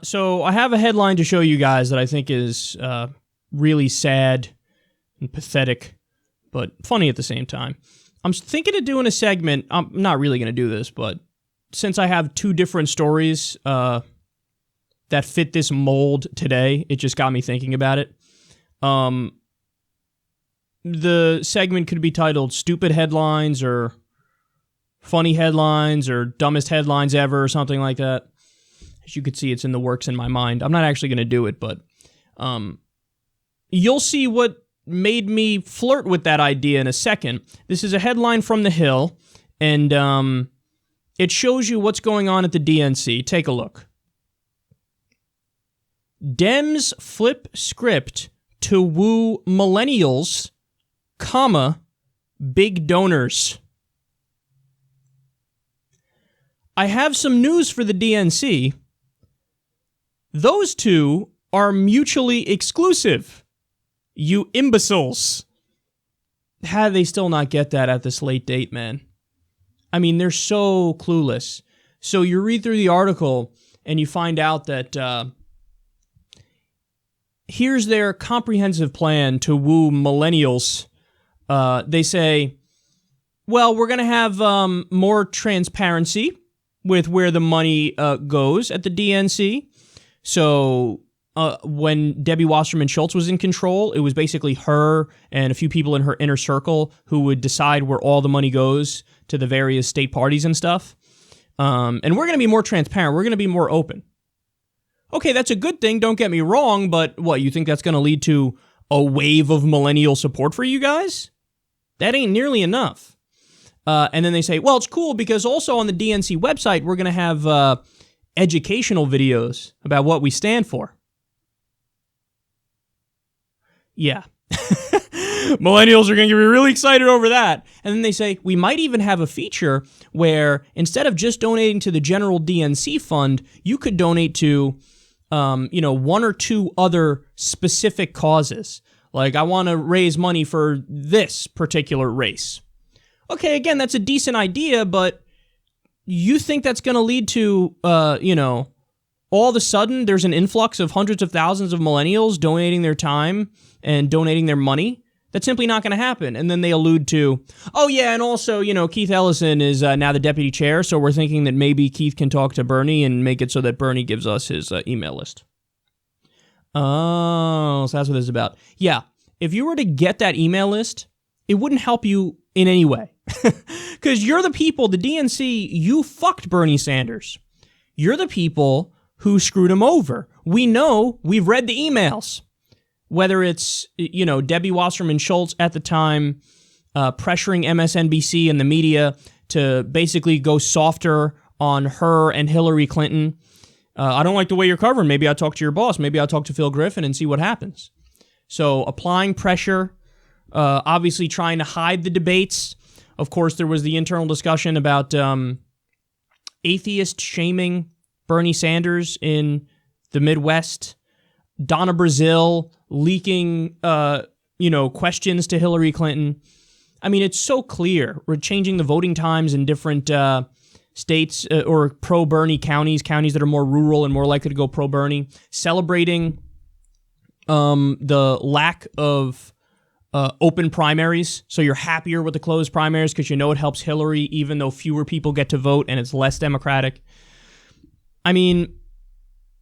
So I have a headline to show you guys that I think is really sad and pathetic, but funny at the same time. I'm thinking of doing a segment. I'm not really going to do this, but since I have two different stories that fit this mold today, it just got me thinking about it. The segment could be titled Stupid Headlines or Funny Headlines or Dumbest Headlines Ever or something like that. As you can see, it's in the works in my mind. I'm not actually going to do it, but you'll see what made me flirt with that idea in a second. This is a headline from The Hill, and it shows you what's going on at the DNC. Take a look. Dems flip script to woo millennials, comma, big donors. I have some news for the DNC. Those two are mutually exclusive. You imbeciles. How do they still not get that at this late date, man? I mean, they're so clueless. So you read through the article and you find out that here's their comprehensive plan to woo millennials. They say, well, we're going to have more transparency with where the money goes at the DNC. So when Debbie Wasserman Schultz was in control, it was basically her and a few people in her inner circle who would decide where all the money goes to the various state parties and stuff. And we're going to be more transparent. We're going to be more open. Okay, that's a good thing, don't get me wrong, but what, you think that's going to lead to a wave of millennial support for you guys? That ain't nearly enough. And then they say, well, it's cool because also on the DNC website, we're going to have educational videos about what we stand for. Yeah. Millennials are going to be really excited over that. And then they say, we might even have a feature where instead of just donating to the general DNC fund, you could donate to, one or two other specific causes. Like, I want to raise money for this particular race. Okay, again, that's a decent idea, but you think that's going to lead to, all of a sudden there's an influx of hundreds of thousands of millennials donating their time and donating their money? That's simply not going to happen. And then they allude to, oh yeah, and also, Keith Ellison is now the deputy chair, so we're thinking that maybe Keith can talk to Bernie and make it so that Bernie gives us his email list. Oh, so that's what this is about. Yeah, if you were to get that email list, it wouldn't help you in any way. Because you're the people, the DNC, you fucked Bernie Sanders. You're the people who screwed him over. We know, we've read the emails. Whether it's, Debbie Wasserman Schultz at the time pressuring MSNBC and the media to basically go softer on her and Hillary Clinton. I don't like the way you're covering. Maybe I'll talk to your boss. Maybe I'll talk to Phil Griffin and see what happens. So applying pressure, obviously trying to hide the debates. Of course, there was the internal discussion about atheist shaming Bernie Sanders in the Midwest. Donna Brazile leaking, questions to Hillary Clinton. I mean, it's so clear. We're changing the voting times in different states or pro-Bernie counties that are more rural and more likely to go pro-Bernie. Celebrating the lack of open primaries. So you're happier with the closed primaries because you know it helps Hillary even though fewer people get to vote and it's less democratic. I mean,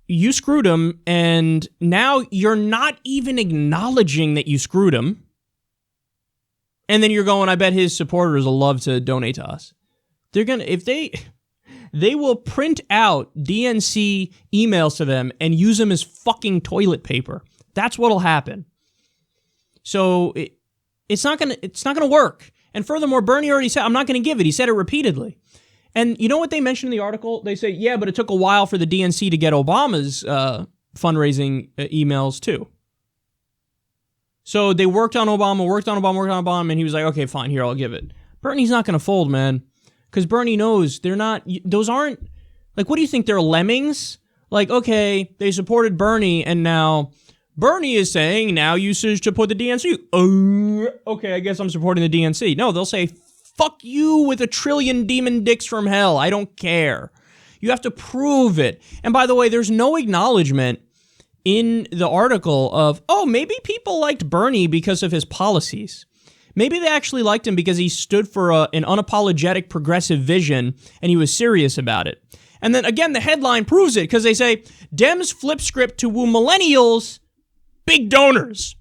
you screwed him, and now you're not even acknowledging that you screwed him. And then you're going, I bet his supporters will love to donate to us. They're going to, if they will print out DNC emails to them and use them as fucking toilet paper. That's what'll happen. So it's not going to work. And furthermore, Bernie already said, I'm not going to give it. He said it repeatedly. And you know what they mentioned in the article? They say, yeah, but it took a while for the DNC to get Obama's fundraising emails too. So they worked on Obama, and he was like, okay, fine, here, I'll give it. Bernie's not going to fold, man. Because Bernie knows those aren't, like, what do you think, they're lemmings? Like, okay, they supported Bernie, and now Bernie is saying now usage to put the DNC. Okay, I guess I'm supporting the DNC. No, they'll say, fuck you with a trillion demon dicks from hell. I don't care. You have to prove it. And by the way, there's no acknowledgement in the article of, oh, maybe people liked Bernie because of his policies. Maybe they actually liked him because he stood for an unapologetic progressive vision and he was serious about it. And then again, the headline proves it because they say, Dems flip script to woo millennials, big donors.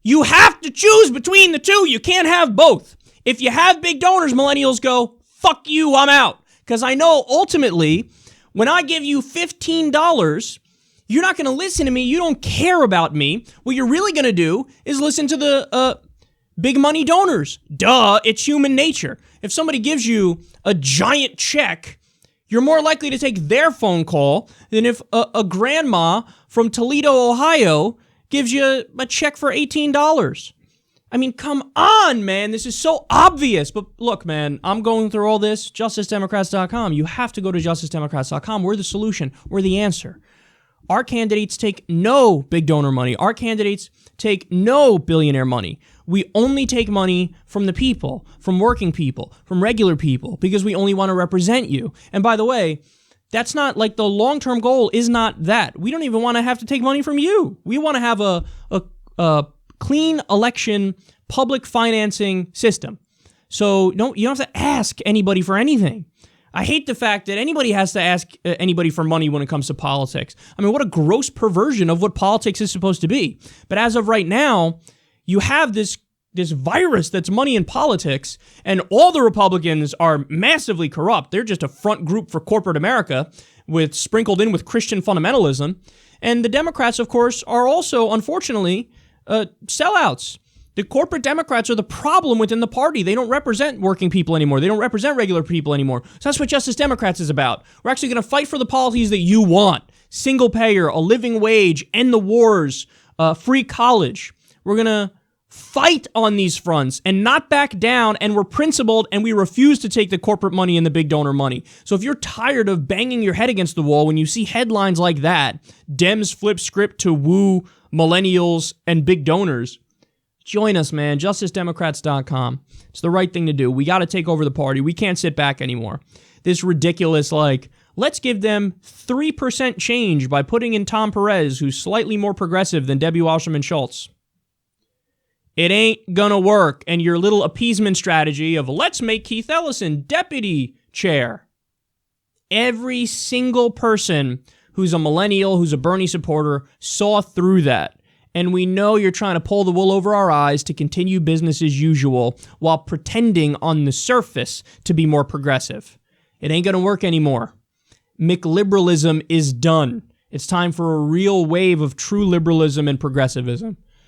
You have to choose between the two. You can't have both. If you have big donors, millennials go, fuck you, I'm out. Because I know ultimately, when I give you $15, you're not going to listen to me. You don't care about me. What you're really going to do is listen to the big money donors. Duh, it's human nature. If somebody gives you a giant check, you're more likely to take their phone call than if a grandma from Toledo, Ohio gives you a check for $18. I mean, come on, man. This is so obvious. But look, man, I'm going through all this. JusticeDemocrats.com. You have to go to JusticeDemocrats.com. We're the solution. We're the answer. Our candidates take no big donor money. Our candidates take no billionaire money. We only take money from the people, from working people, from regular people, because we only want to represent you. And by the way, that's not like the long-term goal is not that. We don't even want to have to take money from you. We want to have a clean election, public financing system. So you don't have to ask anybody for anything. I hate the fact that anybody has to ask anybody for money when it comes to politics. I mean, what a gross perversion of what politics is supposed to be. But as of right now, you have this virus that's money in politics, and all the Republicans are massively corrupt. They're just a front group for corporate America, sprinkled in with Christian fundamentalism. And the Democrats, of course, are also, unfortunately, sellouts. The corporate Democrats are the problem within the party. They don't represent working people anymore. They don't represent regular people anymore. So that's what Justice Democrats is about. We're actually going to fight for the policies that you want. Single payer, a living wage, end the wars, free college. We're going to fight on these fronts and not back down, and we're principled and we refuse to take the corporate money and the big donor money. So if you're tired of banging your head against the wall when you see headlines like that, Dems flip script to woo millennials and big donors, join us, man. JusticeDemocrats.com. It's the right thing to do. We got to take over the party. We can't sit back anymore. This ridiculous, let's give them 3% change by putting in Tom Perez, who's slightly more progressive than Debbie Wasserman Schultz. It ain't gonna work. And your little appeasement strategy of let's make Keith Ellison deputy chair. Every single person who's a millennial, who's a Bernie supporter, saw through that. And we know you're trying to pull the wool over our eyes to continue business as usual while pretending on the surface to be more progressive. It ain't gonna work anymore. McLiberalism is done. It's time for a real wave of true liberalism and progressivism.